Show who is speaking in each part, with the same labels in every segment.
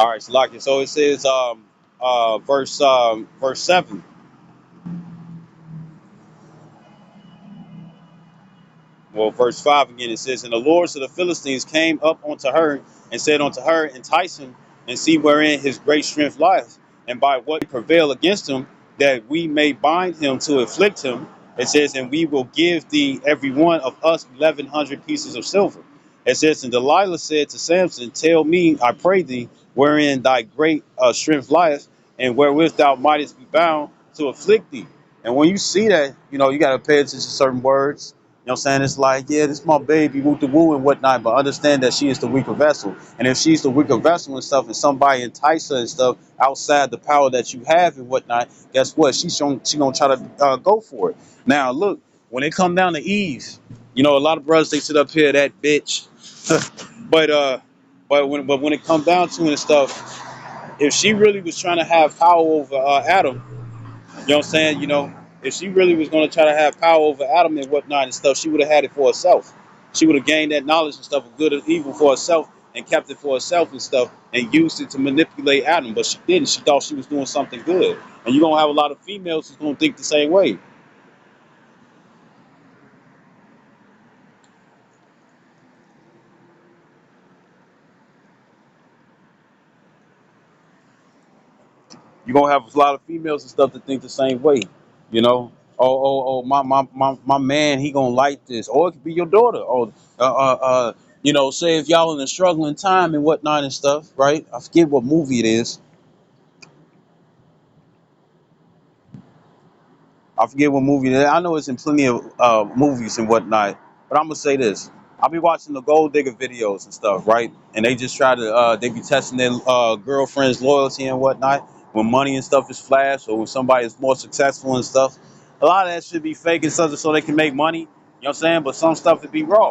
Speaker 1: All right, Salaki. So it says, verse 7. Well, verse 5 again, it says, And the lords of the Philistines came up unto her and said unto her, Entice him and see wherein his great strength lieth, and by what prevail against him, that we may bind him to afflict him. It says, And we will give thee every one of us 1,100 pieces of silver. It says, And Delilah said to Samson, Tell me, I pray thee, wherein thy great strength lieth, and wherewith thou mightest be bound to afflict thee. And when you see that, you got to pay attention to certain words. You know what I'm saying? It's like, yeah, this is my baby, woo to woo and whatnot, but understand that she is the weaker vessel. And if she's the weaker vessel and stuff, and somebody entice her and stuff outside the power that you have and whatnot, guess what? She gonna try to go for it. Now, look, when it come down to Eve, a lot of brothers they sit up here that bitch, but when it come down to it and stuff, if she really was trying to have power over Adam, you know what I'm saying? If she really was going to try to have power over Adam and whatnot and stuff, she would have had it for herself. She would have gained that knowledge and stuff of good and evil for herself and kept it for herself and stuff and used it to manipulate Adam. But she didn't. She thought she was doing something good. And you're going to have a lot of females who's going to think the same way. You're going to have a lot of females and stuff that think the same way. You know, my man, he gonna like this, or it could be your daughter, or say if y'all in a struggling time and whatnot and stuff, right? I forget what movie it is. I forget what movie it is. I know it's in plenty of movies and whatnot, but I'm gonna say this: I'll be watching the gold digger videos and stuff, right? And they just try to they be testing their girlfriend's loyalty and whatnot when money and stuff is flashed, or when somebody is more successful and stuff. A lot of that should be fake and stuff so they can make money. You know what I'm saying? But some stuff would be raw.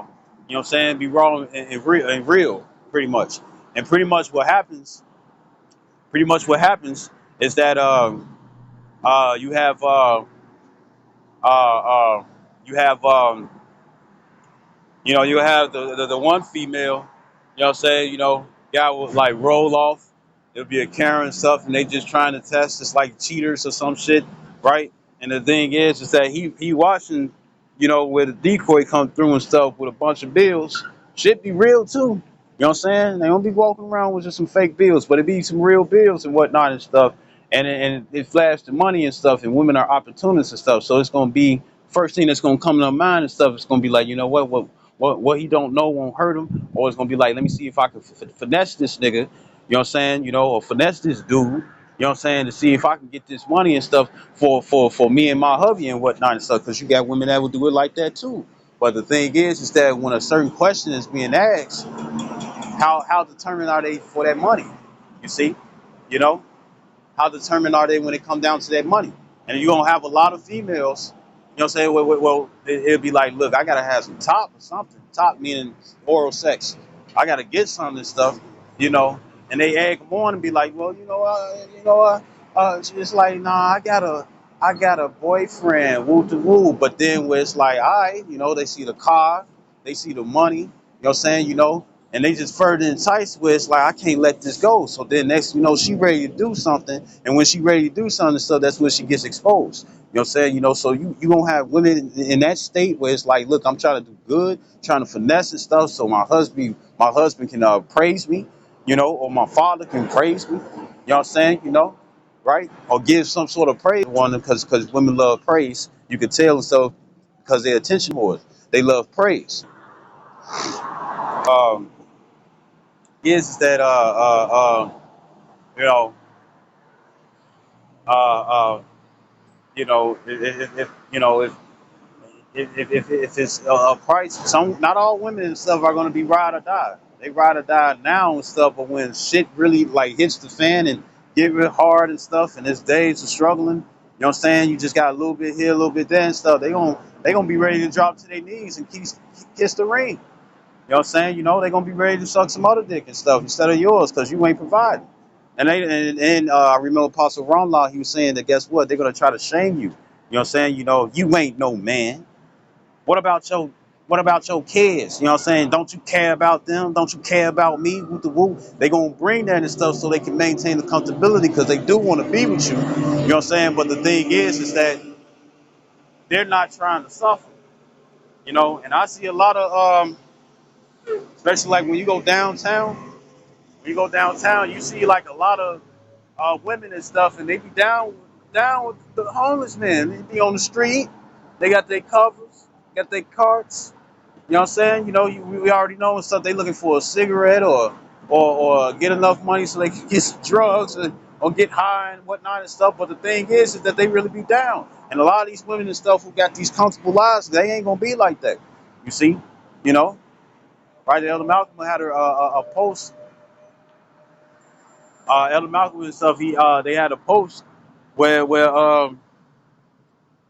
Speaker 1: You know what I'm saying? Be raw and real, pretty much. And pretty much what happens is that you have uh, uh, you have you have the one female, what I'm saying, guy will like roll off. It'll be a Karen and stuff, and they just trying to test, it's like cheaters or some shit, right? And the thing is that he watching, where the decoy come through and stuff with a bunch of bills. Shit be real too. You know what I'm saying? They don't be walking around with just some fake bills, but it be some real bills and whatnot and stuff. And it flashed the money and stuff, and women are opportunists and stuff. So it's gonna be first thing that's gonna come to their mind and stuff. It's gonna be like, you know what he don't know won't hurt him, or it's gonna be like, let me see if I can finesse this nigga, what I'm saying, or finesse this dude, what I'm saying, to see if I can get this money and stuff for me and my hubby and whatnot and stuff, because you got women that will do it like that too. But the thing is that when a certain question is being asked, how determined are they for that money? You see, you know, how determined are they when it come down to that money? And you're gonna have a lot of females, what I'm saying, well it'll be like, look, I gotta have some top or something. Top meaning oral sex. I gotta get some of this stuff, you know. And they egg them on and be like, well, it's like, nah, I got a boyfriend, woo to woo. But then where it's like, all right, they see the car, they see the money, what I'm saying, and they just further enticed where it's like, I can't let this go. So then next, she ready to do something, and when she ready to do something, so that's when she gets exposed. You know what I'm saying? So you gonna have women in that state where it's like, look, I'm trying to do good, trying to finesse and stuff, so my husband can praise me, or my father can praise me. You know what I'm saying? Right? Or give some sort of praise on them, because women love praise. You can tell and stuff because they're attention whores. They love praise. Um, is that you know uh, uh, if if it's a price, some not all women and stuff are going to be ride or die. They ride or die now and stuff, but when shit really like hits the fan and get real hard and stuff, and it's days of struggling, what I'm saying, you just got a little bit here, a little bit there and stuff. They gonna be ready to drop to their knees and kiss the ring. What I'm saying, they're gonna be ready to suck some other dick and stuff instead of yours because you ain't providing. And I remember Apostle Ron, he was saying that, guess what? They're gonna try to shame you. You know what I'm saying? You ain't no man. What about What about your kids? You know what I'm saying? Don't you care about them? Don't you care about me? Woo the woo. They gonna bring that and stuff so they can maintain the comfortability because they do want to be with you. You know what I'm saying? But the thing is that they're not trying to suffer. You know, and I see a lot of especially like when you go downtown. When you go downtown, you see like a lot of women and stuff, and they be down with the homeless men. They be on the street. They got their covers, got their carts. You know what I'm saying? You know, we already know and stuff. They looking for a cigarette or get enough money so they can get some drugs or get high and whatnot and stuff. But the thing is that they really be down. And a lot of these women and stuff who got these comfortable lives, they ain't gonna be like that. You see? You know? Right? Elder Malcolm had a post. Elder Malcolm and stuff. They had a post where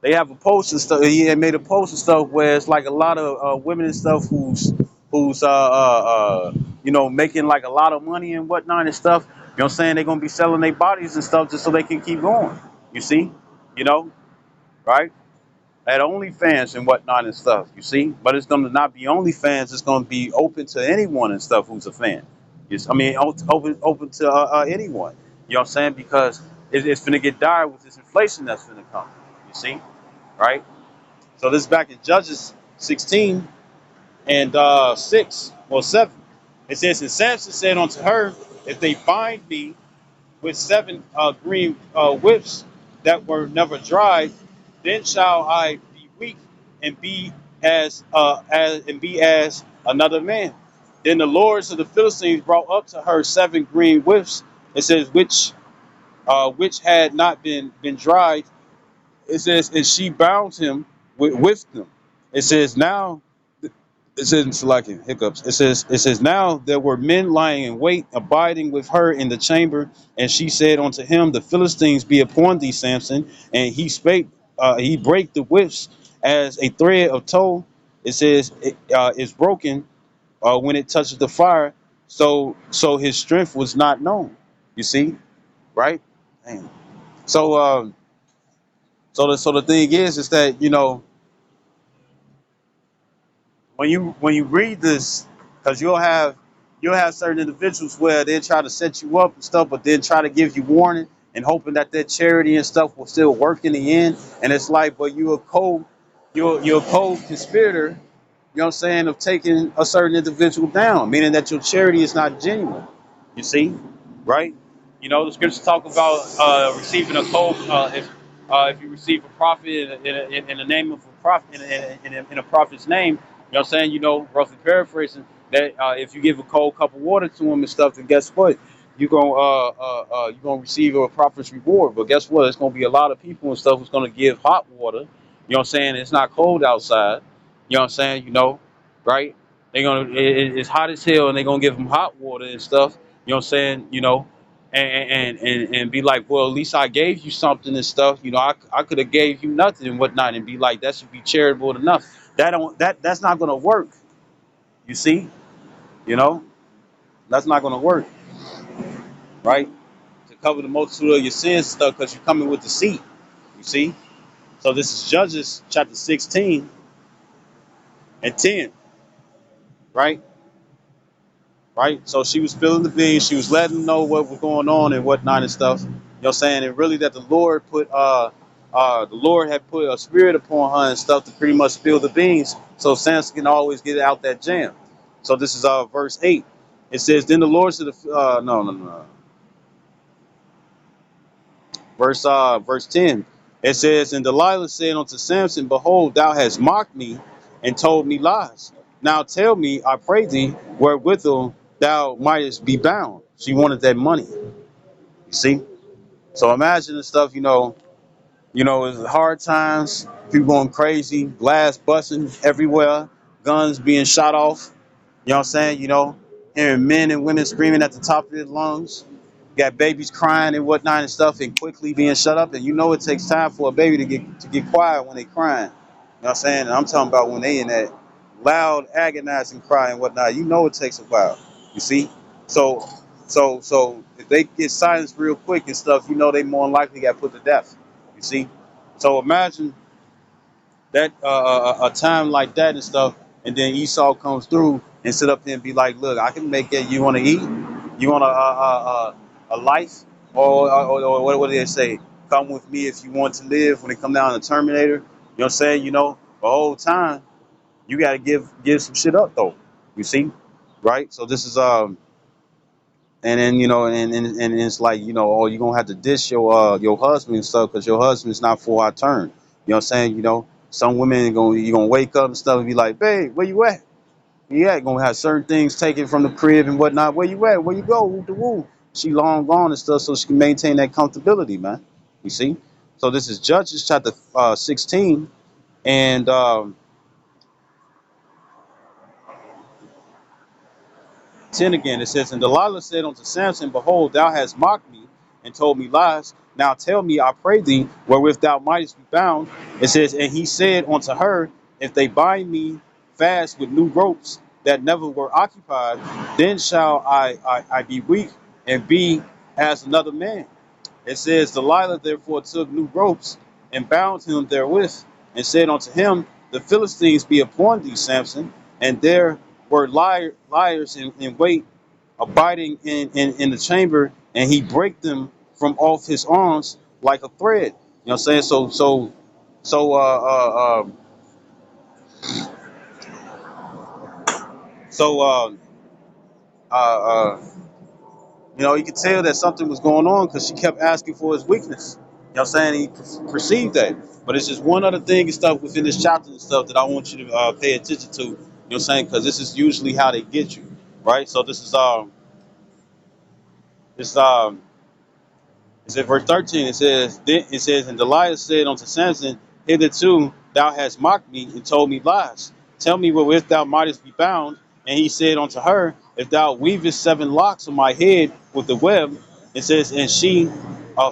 Speaker 1: they have a post and stuff. He had made a post and stuff where it's like a lot of women and stuff who's you know, making like a lot of money and whatnot and stuff. You know what I'm saying? They're gonna be selling their bodies and stuff just so they can keep going. You see? You know, right? At OnlyFans and whatnot and stuff. You see? But it's gonna not be OnlyFans. It's gonna be open to anyone and stuff who's a fan. I mean, open to anyone. You know what I'm saying? Because it's finna get dire with this inflation that's finna come. You see? Right? So this is back in Judges 16 and 6 or 7. It says, and Samson said unto her, if they bind me with 7 green whips that were never dried, then shall I be weak and be as another man. Then the lords of the Philistines brought up to her 7 green whips. It says which had not been dried. It says, and she bound him with them. It says now. It says in Salakia, hiccups. It says now there were men lying in wait, abiding with her in the chamber, and she said unto him, the Philistines be upon thee, Samson. And he spake, he brake the whips as a thread of tow. It says is broken when it touches the fire. So his strength was not known. You see, right? Damn. So so the thing is that you know when you read this, because you'll have certain individuals where they try to set you up and stuff, but then try to give you warning and hoping that their charity and stuff will still work in the end. And it's like, but you're a co-conspirator. You know what I'm saying, of taking a certain individual down, meaning that your charity is not genuine. You see, right? You know, the scriptures talk about receiving a cold. If you receive a prophet in the name of a prophet in a prophet's name, you know what I'm saying? You know, roughly paraphrasing that if you give a cold cup of water to him and stuff, then guess what? You're gonna receive a prophet's reward. But guess what? It's gonna be a lot of people and stuff who's gonna give hot water. You know what I'm saying? It's not cold outside. You know what I'm saying? You know, right? It's hot as hell, and they're gonna give them hot water and stuff. You know what I'm saying? You know, and be like, well, at least I gave you something and stuff. You know, I could have gave you nothing and whatnot, and be like, that should be charitable enough. That's not gonna work. You see? You know, that's not gonna work, right? To cover the multitude of your sins and stuff, because you're coming with deceit. You see? So this is Judges chapter 16 and 10, right? Right? So she was spilling the beans. She was letting them know what was going on and whatnot and stuff. You know what I'm saying? And really that the Lord had put a spirit upon her and stuff to pretty much spill the beans so Samson can always get out that jam. So this is verse 8. It says, then the Lord said, no. Verse 10. It says, and Delilah said unto Samson, behold, thou hast mocked me and told me lies. Now tell me, I pray thee, wherewithal thou mightest be bound. She wanted that money. You see? So imagine the stuff, it's hard times, people going crazy, glass busting everywhere, guns being shot off. You know what I'm saying? Hearing men and women screaming at the top of their lungs, got babies crying and whatnot and stuff, and quickly being shut up. And it takes time for a baby to get quiet when they crying. You know what I'm saying? And I'm talking about when they in that loud, agonizing cry and whatnot. It takes a while. You see? So if they get silenced real quick and stuff, they more than likely got put to death. You see? So imagine that a time like that and stuff. And then Esau comes through and sit up there and be like, look, I can make it. You want to eat? You want a life? Or what do they say? Come with me if you want to live. When they come down the Terminator, you know what I'm saying? You know, the whole time you got to give some shit up though. You see, right? So this is and then and it's like, oh, you're gonna have to dish your husband and stuff because your husband's not for our turn. You know what I'm saying? Some women you're gonna wake up and stuff and be like, babe, where you at? Yeah, gonna have certain things taken from the crib and whatnot. Where you at? Where you go? Woo the woo. She long gone and stuff, so she can maintain that comfortability, man. You see? So this is Judges chapter 16, and 10 again. It says, and Delilah said unto Samson, behold, thou hast mocked me and told me lies. Now tell me, I pray thee, wherewith thou mightest be bound. It says, and he said unto her, if they bind me fast with new ropes that never were occupied, then shall I be weak and be as another man. It says, Delilah therefore took new ropes and bound him therewith, and said unto him, the Philistines be upon thee, Samson. And there were liars in wait, abiding in the chamber, and he brake them from off his arms like a thread. You know what I'm saying? So so uh, uh, you could tell that something was going on because she kept asking for his weakness. You know what I'm saying? He perceived that. But it's just one other thing and stuff within this chapter and stuff that I want you to pay attention to. You know what I'm saying? Because this is usually how they get you, right? So this it says verse 13. It says, and Delilah said unto Samson, hitherto thou hast mocked me and told me lies. Tell me wherewith thou mightest be bound. And he said unto her, if thou weavest 7 locks on my head with the web. It says, and she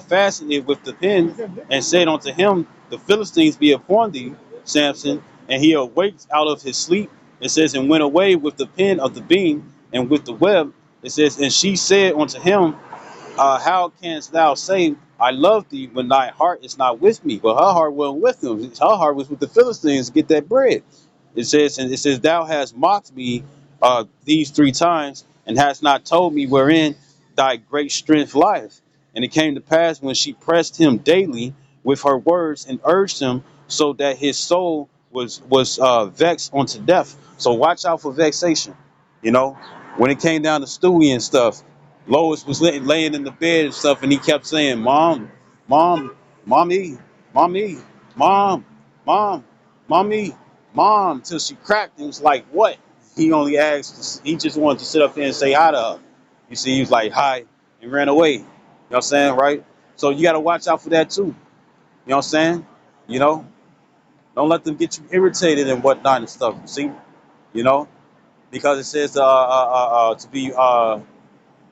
Speaker 1: fastened it with the pin, and said unto him, the Philistines be upon thee, Samson. And he awaked out of his sleep. It says, and went away with the pin of the beam and with the web. It says, and she said unto him, how canst thou say, I love thee, when thy heart is not with me? But her heart wasn't with him. Her heart was with the Philistines to get that bread. And it says, thou hast mocked me these 3 times, and hast not told me wherein thy great strength lieth. And it came to pass, when she pressed him daily with her words and urged him, so that his soul was vexed unto death. So watch out for vexation. You know, when it came down to Stewie and stuff, Lois was laying in the bed and stuff, and he kept saying, "Mom, mom, mommy, mommy, mom, mom, mommy, mom," till she cracked and was like, "What?" He only asked. He just wanted to sit up there and say hi to her. You see, he was like, "Hi," and ran away. You know what I'm saying, right? So you got to watch out for that too. You know what I'm saying? You know, don't let them get you irritated and whatnot and stuff. See, you know, because it says to be no.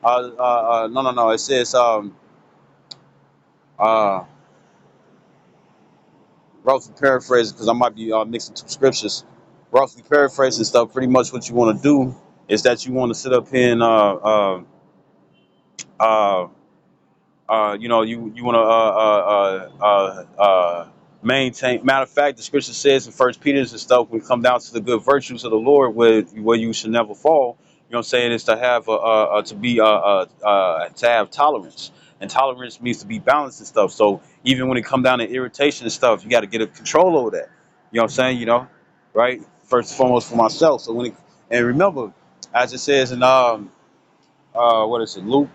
Speaker 1: It says uh, roughly paraphrasing because I might be mixing 2 scriptures. Roughly paraphrasing stuff. Pretty much what you want to do is that you want to sit up here and uh, you want to maintain. Matter of fact, the scripture says in First Peter's and stuff, when it come down to the good virtues of the Lord, where you should never fall. You know what I'm saying? Is to have to have tolerance, and tolerance means to be balanced and stuff. So even when it come down to irritation and stuff, you got to get a control over that. You know what I'm saying? Right? First and foremost for myself. So and remember, as it says in what is it, Luke.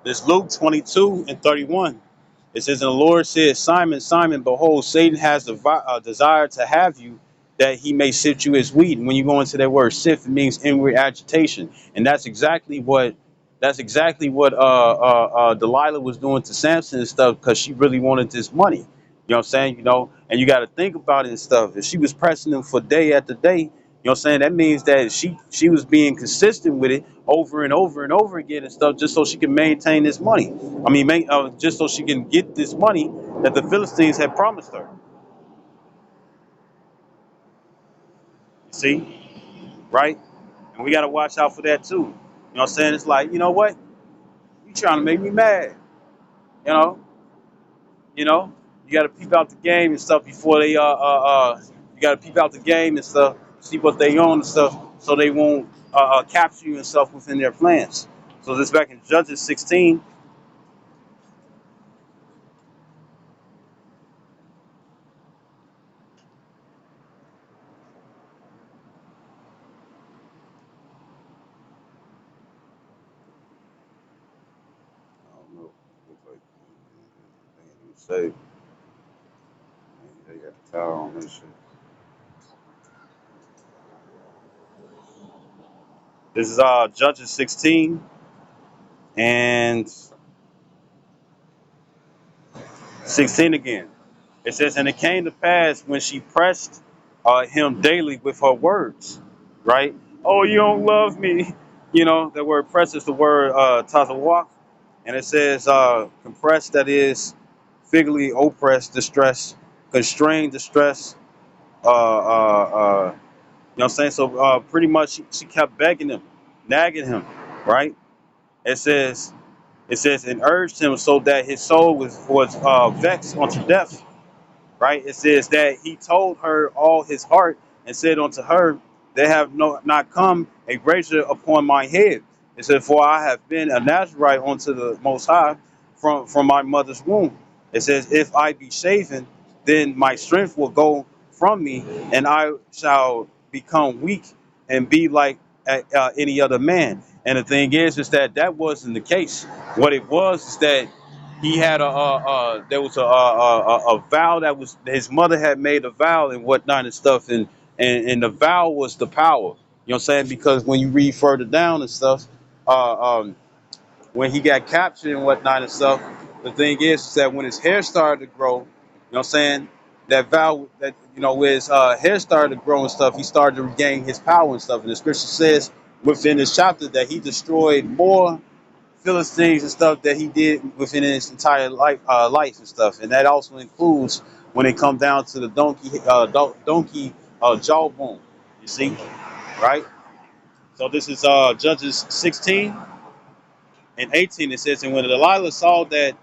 Speaker 1: This Luke 22 and 31. It says, and the Lord said, Simon, Simon, behold, Satan has a desire to have you, that he may sift you as wheat. And when you go into that word sift, it means inward agitation. And that's exactly what Delilah was doing to Samson and stuff, because she really wanted this money. You know what I'm saying? And you got to think about it and stuff. If she was pressing him for day after day, you know know what I'm saying? That means that she was being consistent with it over and over and over again and stuff, just so she can maintain this money. I mean, just so she can get this money that the Philistines had promised her. You see, right? And we got to watch out for that too. You know what I'm saying? It's like, you know what? You trying to make me mad? You know, you know. You got to peep out the game and stuff before they You got to peep out the game and stuff, see what they own and stuff, so they won't capture you and stuff within their plans. So this back in Judges 16. I don't know. Looks like they ain't even saved. They got the tower on this shit. This is Judges 16 and 16 again. It says, and it came to pass when she pressed him daily with her words, right? Oh, you don't love me. You know, the word press is the word tazawak. And it says compressed, that is, figuratively oppressed, distress, constrained, distress. You know what I'm saying? So pretty much she kept begging him, nagging him, right? It says, and urged him so that his soul was vexed unto death, right? It says that he told her all his heart and said unto her, there have not come a razor upon my head. It said, for I have been a Nazarite unto the Most High from my mother's womb. It says, if I be shaven, then my strength will go from me, and I shall become weak and be like any other man. And the thing is that wasn't the case. What it was is that he had there was a vow that was his mother had made a vow and whatnot and stuff, and the vow was the power. You know what I'm saying? Because when you read further down and stuff, uh, um, when he got captured and whatnot and stuff, the thing is that when his hair started to grow, you know what I'm saying? That vow that where his hair started to grow and stuff, he started to regain his power and stuff. And the scripture says within this chapter that he destroyed more Philistines and stuff that he did within his entire life and stuff, and that also includes when it comes down to the donkey jawbone. You see, right? So this is Judges 16 and 18. It says, and when Delilah saw that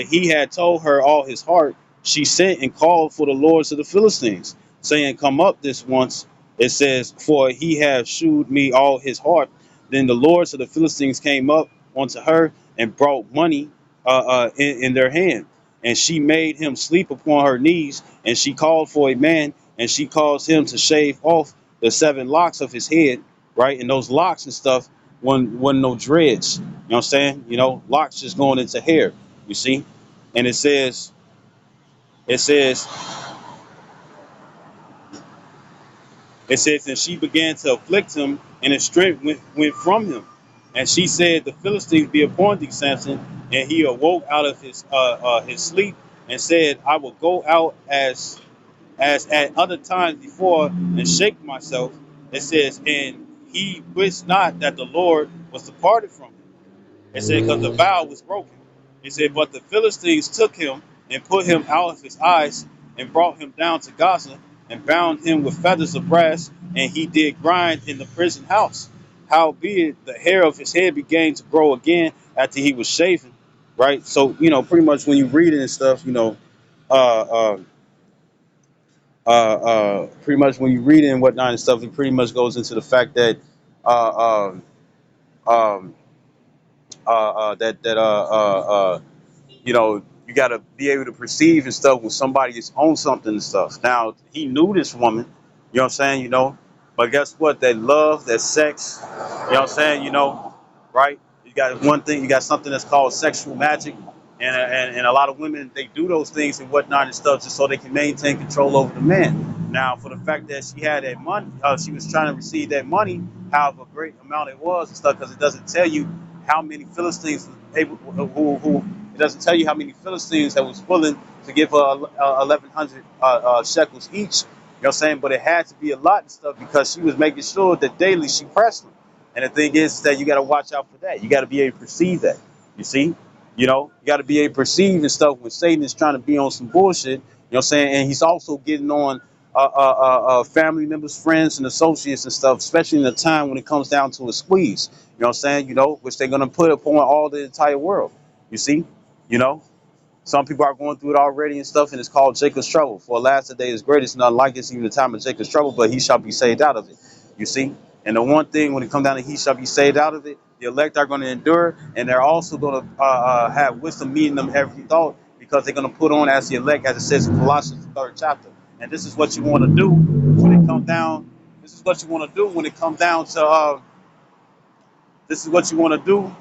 Speaker 1: he had told her all his heart, she sent and called for the lords of the Philistines, saying, come up this once. It says, for he hath shewed me all his heart. Then the lords of the Philistines came up unto her and brought money in their hand. And she made him sleep upon her knees, and she called for a man, and she caused him to shave off the 7 locks of his head, right? And those locks and stuff wasn't no dreads. You know what I'm saying? Locks just going into hair. You see? And it says, and she began to afflict him, and his strength went from him. And she said, the Philistines be upon thee, Samson. And he awoke out of his sleep and said, I will go out as at other times before and shake myself. It says, and he wist not that the Lord was departed from him. It said, because the vow was broken. It said, but the Philistines took him and put him out of his eyes and brought him down to Gaza and bound him with feathers of brass, and he did grind in the prison house. Howbeit, the hair of his head began to grow again after he was shaven. Right? So, pretty much when you read it and stuff, uh, uh, pretty much when you read it and whatnot and stuff, it pretty much goes into the fact that uh, um, you got to be able to perceive and stuff when somebody is on something and stuff. Now, he knew this woman, you know what I'm saying, but guess what? That love, that sex, you know what I'm saying, right? You got one thing, you got something that's called sexual magic, and a lot of women, they do those things and whatnot and stuff just so they can maintain control over the man. Now, for the fact that she had that money, she was trying to receive that money, however great amount it was and stuff, because it doesn't tell you how many Philistines who it doesn't tell you how many Philistines that was willing to give her 1,100 shekels each You know what I'm saying? But it had to be a lot and stuff because she was making sure that daily she pressed him. And the thing is that you got to watch out for that. You got to be able to perceive that. You see? You know, you got to be able to perceive and stuff when Satan is trying to be on some bullshit. You know what I'm saying? And he's also getting on family members, friends, and associates and stuff, especially in the time when it comes down to a squeeze. You know what I'm saying? You know, which they're going to put upon all the entire world. You see? You know? Some people are going through it already and stuff, and it's called Jacob's trouble. For last day is greatest, none like it's even the time of Jacob's trouble, but he shall be saved out of it. You see? And the one thing when it comes down to he shall be saved out of it, the elect are going to endure, and they're also going to have wisdom meeting them every thought because they're going to put on as the elect, as it says in Colossians, the 3rd chapter. And this is what you want to do when it comes down. This is what you want to do when it comes down to this is what you want to do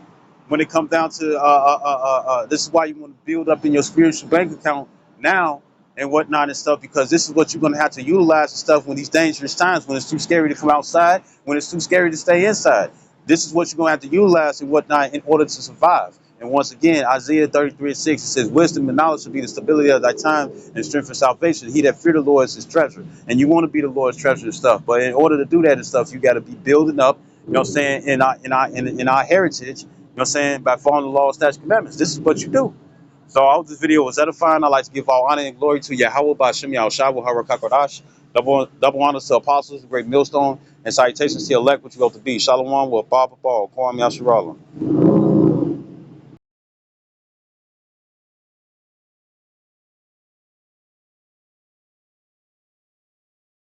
Speaker 1: when it comes down to this is why you want to build up in your spiritual bank account now and whatnot and stuff, because this is what you're going to have to utilize and stuff when these dangerous times, when it's too scary to come outside, when it's too scary to stay inside. This is what you're going to have to utilize and whatnot in order to survive. And once again, Isaiah 33:6 says, wisdom and knowledge will be the stability of thy time and strength and salvation. He that fear the Lord is his treasure. And you want to be the Lord's treasure and stuff. But in order to do that and stuff, you got to be building up, you know what I'm saying, in our heritage, you know what I'm saying, by following the law, statutes, commandments. This is what you do. So I hope this video was edifying. I'd like to give all honor and glory to Yahweh by Shem Yahushua Harakakodash. Double honors to apostles, the great millstone, and salutations to elect, which you hope to be. Shalom with Bob Kwam Yasharala.